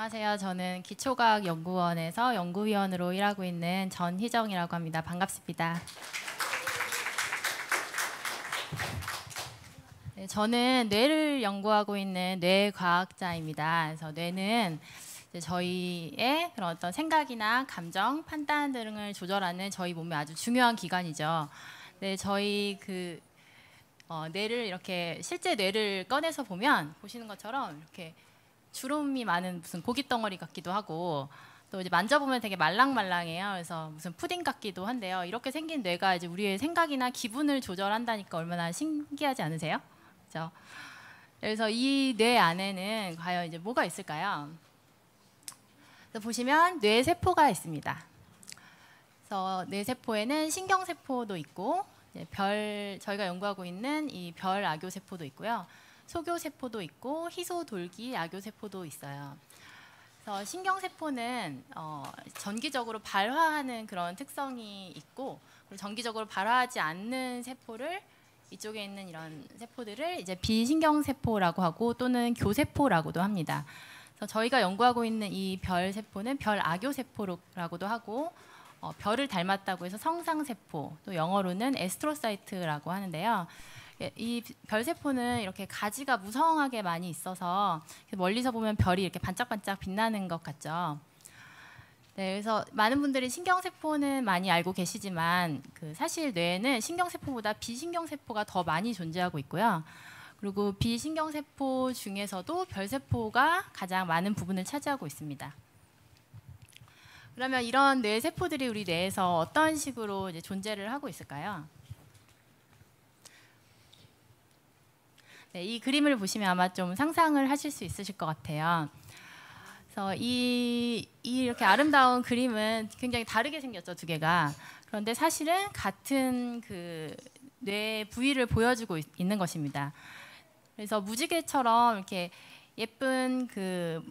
안녕하세요. 저는 기초과학연구원에서 연구위원으로 일하고 있는 전희정이라고 합니다. 반갑습니다. 네, 저는 뇌를 연구하고 있는 뇌과학자입니다. 그래서 뇌는 이제 저희의 그런 어떤 생각이나 감정, 판단 등을 조절하는 저희 몸의 아주 중요한 기관이죠. 네, 저희 뇌를 이렇게 실제 뇌를 꺼내서 보면 보시는 것처럼 이렇게 주름이 많은 무슨 고깃 덩어리 같기도 하고 또 이제 만져보면 되게 말랑말랑해요. 그래서 무슨 푸딩 같기도 한데요. 이렇게 생긴 뇌가 이제 우리의 생각이나 기분을 조절한다니까 얼마나 신기하지 않으세요? 그렇죠? 그래서 이 뇌 안에는 과연 이제 뭐가 있을까요? 그래서 보시면 뇌 세포가 있습니다. 그래서 뇌 세포에는 신경 세포도 있고 저희가 연구하고 있는 이 별 악교 세포도 있고요. 소교 세포도 있고 희소돌기 악교 세포도 있어요. 그래서 신경 세포는 전기적으로 발화하는 그런 특성이 있고, 그리고 전기적으로 발화하지 않는 세포를 이쪽에 있는 이런 세포들을 이제 비신경 세포라고 하고 또는 교세포라고도 합니다. 그래서 저희가 연구하고 있는 이 별 세포는 별 악교 세포라고도 하고 별을 닮았다고 해서 성상세포, 또 영어로는 에스트로사이트라고 하는데요. 이 별세포는 이렇게 가지가 무성하게 많이 있어서 멀리서 보면 별이 이렇게 반짝반짝 빛나는 것 같죠. 네, 그래서 많은 분들이 신경세포는 많이 알고 계시지만 사실 뇌에는 신경세포보다 비신경세포가 더 많이 존재하고 있고요. 그리고 비신경세포 중에서도 별세포가 가장 많은 부분을 차지하고 있습니다. 그러면 이런 뇌세포들이 우리 뇌에서 어떤 식으로 이제 존재를 하고 있을까요? 네, 이 그림을 보시면 아마 좀 상상을 하실 수 있으실 것 같아요. 그래서 이렇게 아름다운 그림은 굉장히 다르게 생겼죠, 두 개가. 그런데 사실은 같은 뇌 부위를 보여주고 있는 것입니다. 그래서 무지개처럼 이렇게 예쁜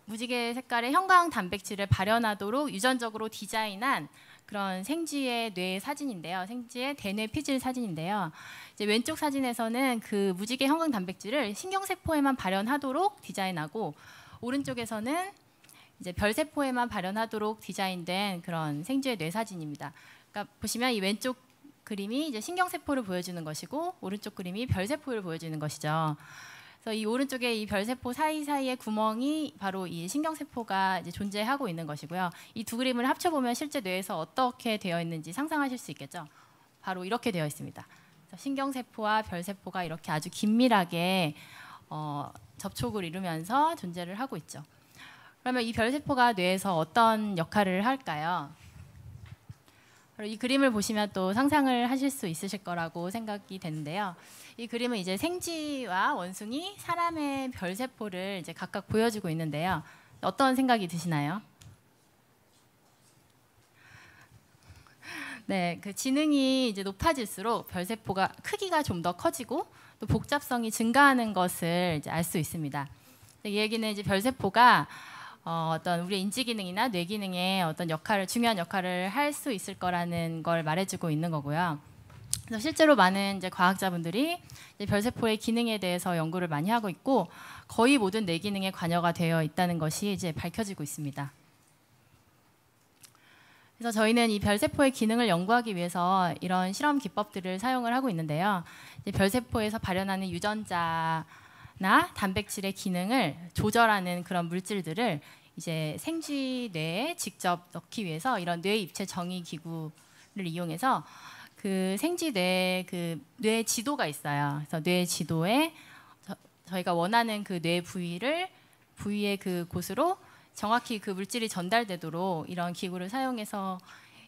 무지개 색깔의 형광 단백질을 발현하도록 유전적으로 디자인한 그런 생쥐의 뇌 사진인데요. 생쥐의 대뇌 피질 사진인데요. 이제 왼쪽 사진에서는 무지개 형광 단백질을 신경세포에만 발현하도록 디자인하고, 오른쪽에서는 이제 별세포에만 발현하도록 디자인된 그런 생쥐의 뇌 사진입니다. 그러니까 보시면 이 왼쪽 그림이 이제 신경세포를 보여주는 것이고 오른쪽 그림이 별세포를 보여주는 것이죠. 그래서 이 오른쪽에 이 별세포 사이사이의 구멍이 바로 이 신경세포가 이제 존재하고 있는 것이고요. 이 두 그림을 합쳐보면 실제 뇌에서 어떻게 되어 있는지 상상하실 수 있겠죠. 바로 이렇게 되어 있습니다. 신경세포와 별세포가 이렇게 아주 긴밀하게 접촉을 이루면서 존재를 하고 있죠. 그러면 이 별세포가 뇌에서 어떤 역할을 할까요? 이 그림을 보시면 또 상상을 하실 수 있으실 거라고 생각이 되는데요. 이 그림은 이제 생쥐와 원숭이, 사람의 별세포를 이제 각각 보여주고 있는데요. 어떤 생각이 드시나요? 네, 지능이 이제 높아질수록 별세포가 크기가 좀 더 커지고 또 복잡성이 증가하는 것을 이제 알 수 있습니다. 이 얘기는 이제 별세포가 어떤 우리의 인지 기능이나 뇌 기능에 어떤 중요한 역할을 할 수 있을 거라는 걸 말해주고 있는 거고요. 그래서 실제로 많은 이제 과학자분들이 이제 별세포의 기능에 대해서 연구를 많이 하고 있고 거의 모든 뇌 기능에 관여가 되어 있다는 것이 이제 밝혀지고 있습니다. 그래서 저희는 이 별세포의 기능을 연구하기 위해서 이런 실험 기법들을 사용을 하고 있는데요. 이제 별세포에서 발현하는 유전자나 단백질의 기능을 조절하는 그런 물질들을 이제 생쥐 뇌에 직접 넣기 위해서 이런 뇌 입체 정의 기구를 이용해서 생쥐 뇌 지도가 있어요. 그래서 뇌 지도에 저희가 원하는 뇌 부위의 곳으로 정확히 물질이 전달되도록 이런 기구를 사용해서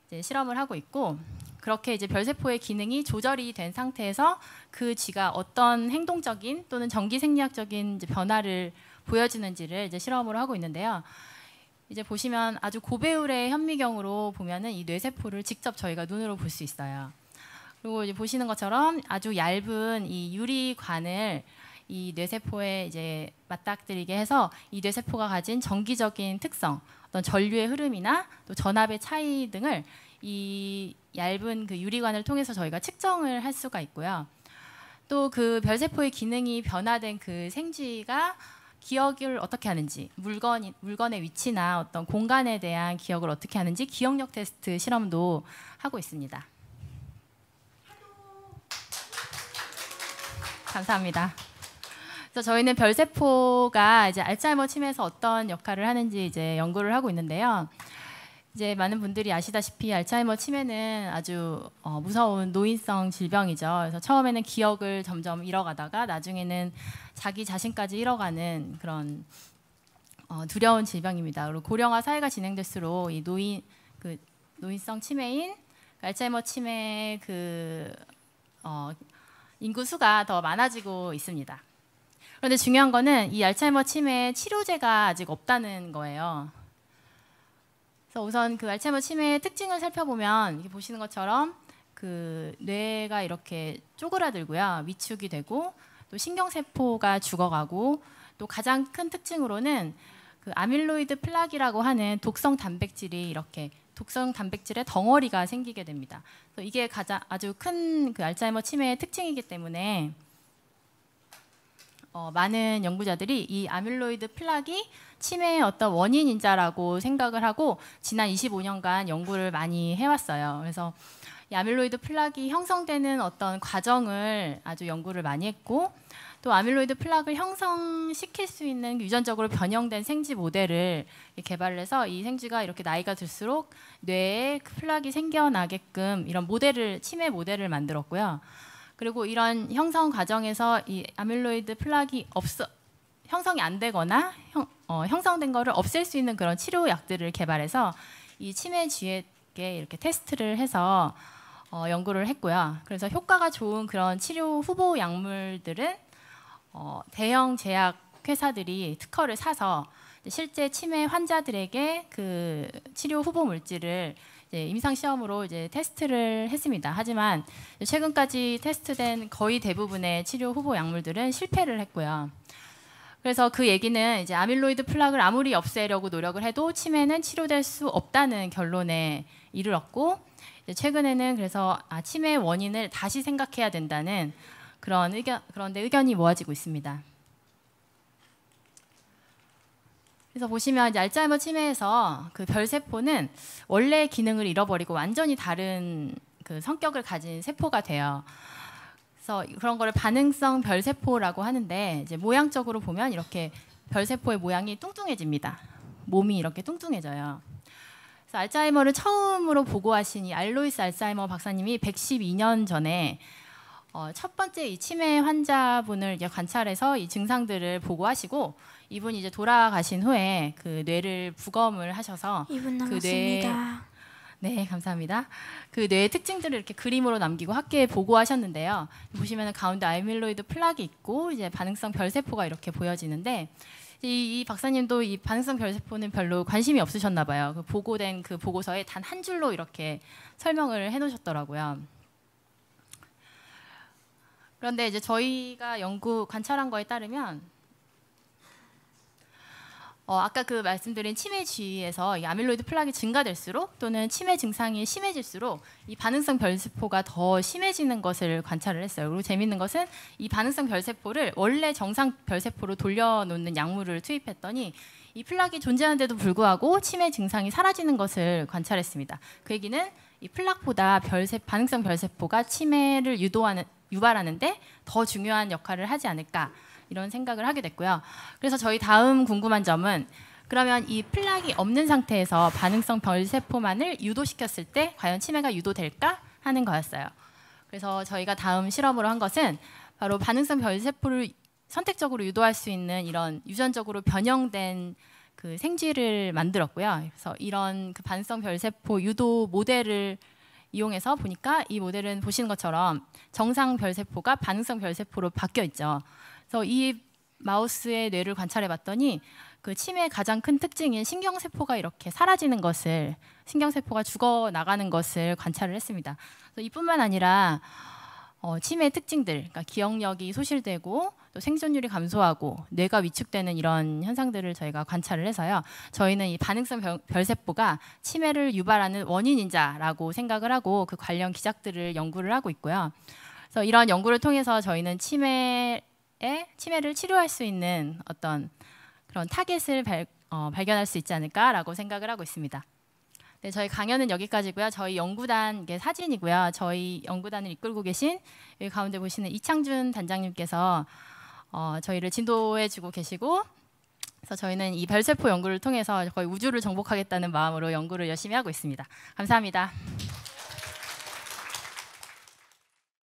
이제 실험을 하고 있고, 그렇게 이제 별세포의 기능이 조절이 된 상태에서 쥐가 어떤 행동적인 또는 전기 생리학적인 이제 변화를 보여주는지를 이제 실험을 하고 있는데요. 이제 보시면 아주 고배율의 현미경으로 보면은 이 뇌세포를 직접 저희가 눈으로 볼 수 있어요. 그리고 이제 보시는 것처럼 아주 얇은 이 유리관을 이 뇌세포에 이제 맞닥뜨리게 해서 이 뇌세포가 가진 전기적인 특성, 어떤 전류의 흐름이나 또 전압의 차이 등을 이 얇은 유리관을 통해서 저희가 측정을 할 수가 있고요. 또 별세포의 기능이 변화된 생쥐가 기억을 어떻게 하는지, 물건의 위치나 어떤 공간에 대한 기억을 어떻게 하는지 기억력 테스트 실험도 하고 있습니다. 감사합니다. 그래서 저희는 별세포가 이제 알츠하이머 치매에서 어떤 역할을 하는지 이제 연구를 하고 있는데요. 이제 많은 분들이 아시다시피 알츠하이머 치매는 아주 무서운 노인성 질병이죠. 그래서 처음에는 기억을 점점 잃어가다가 나중에는 자기 자신까지 잃어가는 그런 두려운 질병입니다. 그리고 고령화 사회가 진행될수록 이 노인성 치매인 알츠하이머 치매 인구 수가 더 많아지고 있습니다. 그런데 중요한 거는 이 알츠하이머 치매 치료제가 아직 없다는 거예요. 그래서 우선 그 알츠하이머 치매의 특징을 살펴보면 이렇게 보시는 것처럼 그 뇌가 이렇게 쪼그라들고요, 위축이 되고 또 신경세포가 죽어가고 또 가장 큰 특징으로는 그 아밀로이드 플락이라고 하는 독성 단백질이 이렇게 독성 단백질의 덩어리가 생기게 됩니다. 그래서 이게 아주 큰 그 알츠하이머 치매의 특징이기 때문에 많은 연구자들이 이 아밀로이드 플락이 치매의 어떤 원인인자라고 생각을 하고 지난 25년간 연구를 많이 해왔어요. 그래서 이 아밀로이드 플락이 형성되는 어떤 과정을 아주 연구를 많이 했고 또 아밀로이드 플락을 형성시킬 수 있는 유전적으로 변형된 생쥐 모델을 개발을 해서 이 생쥐가 이렇게 나이가 들수록 뇌에 플락이 생겨나게끔 이런 치매 모델을 만들었고요. 그리고 이런 형성 과정에서 이 아밀로이드 플락이 형성이 안 되거나 형성된 거를 없앨 수 있는 그런 치료약들을 개발해서 이 치매쥐에게 이렇게 테스트를 해서 연구를 했고요. 그래서 효과가 좋은 그런 치료 후보 약물들은 대형 제약 회사들이 특허를 사서 실제 치매 환자들에게 그 치료 후보 물질을 이제 임상 시험으로 이제 테스트를 했습니다. 하지만 최근까지 테스트된 거의 대부분의 치료 후보 약물들은 실패를 했고요. 그래서 그 얘기는 이제 아밀로이드 플락을 아무리 없애려고 노력을 해도 치매는 치료될 수 없다는 결론에 이르렀고 최근에는 그래서 치매의 원인을 다시 생각해야 된다는 그런데 의견이 모아지고 있습니다. 그래서 보시면 이제 알츠하이머 치매에서 그 별세포는 원래 기능을 잃어버리고 완전히 다른 그 성격을 가진 세포가 돼요. 그래서 그런 거를 반응성 별세포라고 하는데 이제 모양적으로 보면 이렇게 별세포의 모양이 뚱뚱해집니다. 몸이 이렇게 뚱뚱해져요. 그래서 알츠하이머를 처음으로 보고하신 이 알로이스 알츠하이머 박사님이 112년 전에 첫 번째 이 치매 환자분을 이제 관찰해서 이 증상들을 보고하시고 이분이 이제 돌아가신 후에 그 뇌를 부검을 하셔서 2분 남았습니다. 네, 감사합니다. 그 뇌의 특징들을 이렇게 그림으로 남기고 학계에 보고하셨는데요. 보시면 가운데 아밀로이드 플락이 있고 이제 반응성 별세포가 이렇게 보여지는데 이 박사님도 이 반응성 별세포는 별로 관심이 없으셨나 봐요. 그 보고된 그 보고서에 단 한 줄로 이렇게 설명을 해놓으셨더라고요. 그런데 이제 저희가 관찰한 거에 따르면 아까 그 말씀드린 치매쥐에서 이 아밀로이드 플락이 증가될수록 또는 치매 증상이 심해질수록 이 반응성 별세포가 더 심해지는 것을 관찰을 했어요. 그리고 재밌는 것은 이 반응성 별세포를 원래 정상 별세포로 돌려놓는 약물을 투입했더니 이 플락이 존재하는데도 불구하고 치매 증상이 사라지는 것을 관찰했습니다. 그 얘기는 이 플락보다 반응성 별세포가 치매를 유발하는데 더 중요한 역할을 하지 않을까 이런 생각을 하게 됐고요. 그래서 저희 다음 궁금한 점은 그러면 이 플락이 없는 상태에서 반응성 별세포만을 유도시켰을 때 과연 치매가 유도될까 하는 거였어요. 그래서 저희가 다음 실험으로 한 것은 바로 반응성 별세포를 선택적으로 유도할 수 있는 이런 유전적으로 변형된 그 생쥐를 만들었고요. 그래서 이런 그 반응성 별세포 유도 모델을 이용해서 보니까 이 모델은 보시는 것처럼 정상 별세포가 반응성 별세포로 바뀌어 있죠. 그래서 이 마우스의 뇌를 관찰해 봤더니 그 치매의 가장 큰 특징인 신경세포가 이렇게 사라지는 것을, 신경세포가 죽어 나가는 것을 관찰을 했습니다. 그래서 이뿐만 아니라 치매의 특징들, 그러니까 기억력이 소실되고 또 생존율이 감소하고 뇌가 위축되는 이런 현상들을 저희가 관찰을 해서요. 저희는 이 반응성 별세포가 치매를 유발하는 원인인자라고 생각을 하고 그 관련 기작들을 연구를 하고 있고요. 그래서 이런 연구를 통해서 저희는 치매를 치료할 수 있는 어떤 그런 타겟을 발견할 수 있지 않을까라고 생각을 하고 있습니다. 네, 저희 강연은 여기까지고요. 저희 연구단 이게 사진이고요. 저희 연구단을 이끌고 계신 여기 가운데 보시는 이창준 단장님께서 저희를 진도해주고 계시고, 그래서 저희는 이 별세포 연구를 통해서 거의 우주를 정복하겠다는 마음으로 연구를 열심히 하고 있습니다. 감사합니다.